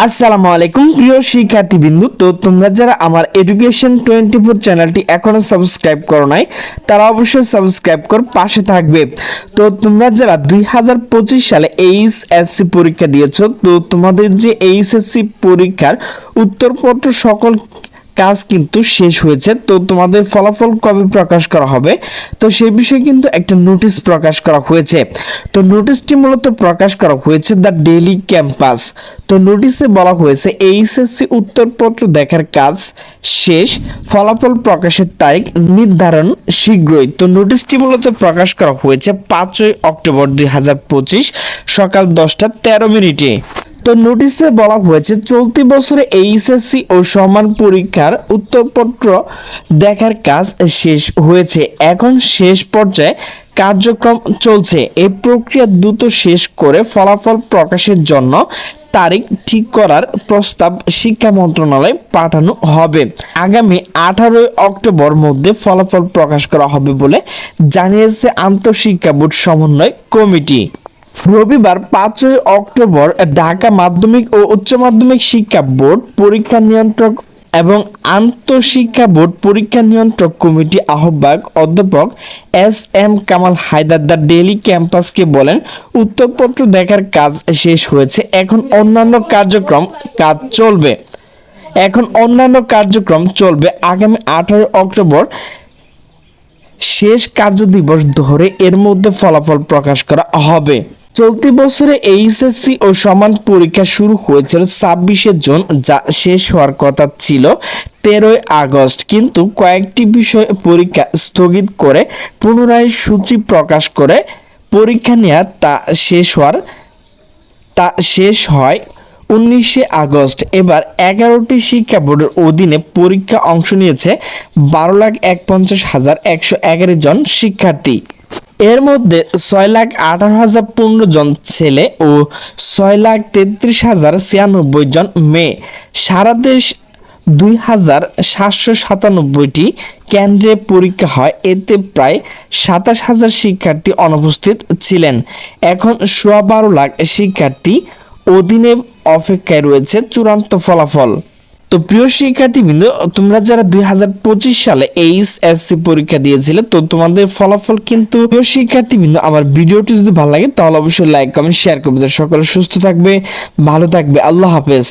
আসসালামু আলাইকুম প্রিয় শিক্ষার্থীবৃন্দ। তো তোমরা যারা আমার এডুকেশন 24 চ্যানেলটি এখনো সাবস্ক্রাইব করো নাই তারা অবশ্যই সাবস্ক্রাইব কর, পাশে থাকবে। তো তোমরা যারা 2025 সালে এইচএসসি পরীক্ষা দিয়েছো, তো তোমাদের যে এইচএসসি পরীক্ষার উত্তরপত্র সকল কাজ কিন্তু শেষ হয়েছে। তো তোমাদের ফলাফল কবে প্রকাশ করা হবে, তো সেই বিষয়ে কিন্তু একটা নোটিশ প্রকাশ করা হয়েছে। তো নোটিশটি মূলত প্রকাশ করা হয়েছে দ্য ডেইলি ক্যাম্পাস। তো নোটিশে বলা হয়েছে এইচএসসি উত্তরপত্র দেখার কাজ শেষ, ফলাফল প্রকাশের তারিখ নির্ধারণ শীঘ্রই। তো নোটিশটি মূলত প্রকাশ করা হয়েছে 5ই অক্টোবর 2025 সকাল 10:13। তো নোটিশে বলা হয়েছে চলতি বছরে এইচএসসি ও সমান পরীক্ষার উত্তরপত্র দেখার কাজ শেষ হয়েছে, এখন শেষ পর্যায়ে কার্যক্রম চলছে। এই প্রক্রিয়া দ্রুত শেষ করে ফলাফল প্রকাশের জন্য তারিখ ঠিক করার প্রস্তাব শিক্ষা মন্ত্রণালয়ে পাঠানো হবে। আগামী 18 অক্টোবর মধ্যে ফলাফল প্রকাশ করা হবে বলে জানিয়েছে আন্তঃশিক্ষা বোর্ড সমন্বয় কমিটি। রবিবার 5ই অক্টোবর ঢাকা মাধ্যমিক ও উচ্চ মাধ্যমিক শিক্ষা বোর্ড পরীক্ষা নিয়ন্ত্রক এবং আন্তঃশিক্ষা বোর্ড পরীক্ষা নিয়ন্ত্রক কমিটি আহ্বায়ক অধ্যাপক S M. Kamal Haider the Daily ক্যাম্পাসকে বলেন, উত্তরপত্র দেখার কাজ শেষ হয়েছে, এখন অন্যান্য কার্যক্রম চলবে। আগামী 18 অক্টোবর শেষ কার্যদিবস ধরে এর মধ্যে ফলাফল প্রকাশ করা হবে। চলতি বছরে এইচএসসি ও সমান পরীক্ষা শুরু হয়েছিল 26 জুন, যা শেষ হওয়ার কথা ছিল 13 আগস্ট, কিন্তু কয়েকটি বিষয় পরীক্ষা স্থগিত করে পুনরায় সূচি প্রকাশ করে পরীক্ষা নেওয়া তা শেষ হয় 19 আগস্ট। এবার 11টি শিক্ষা বোর্ডের অধীনে পরীক্ষা অংশ নিয়েছে 12,41,111 জন শিক্ষার্থী। এর মধ্যে 6,18,015 জন ছেলে ও 6,33,096 জন মেয়ে। সারা দেশ 2,797টি কেন্দ্রে পরীক্ষা হয়, এতে প্রায় 27,000 শিক্ষার্থী অনুপস্থিত ছিলেন। এখন 12.5 লাখ শিক্ষার্থী অধীনে অপেক্ষায় রয়েছে চূড়ান্ত ফলাফল। তো প্রিয় শিক্ষার্থীবৃন্দ, তোমরা যারা 2025 সালে এইচএসসি পরীক্ষা দিয়েছিলে, তো তোমাদের ফলাফল কিন্তু প্রিয় শিক্ষার্থীবৃন্দ, আমার ভিডিওটি যদি ভালো লাগে তাহলে অবশ্যই লাইক কমেন্ট শেয়ার করবে। সকলে সুস্থ থাকবে, ভালো থাকবে, আল্লাহ হাফেজ।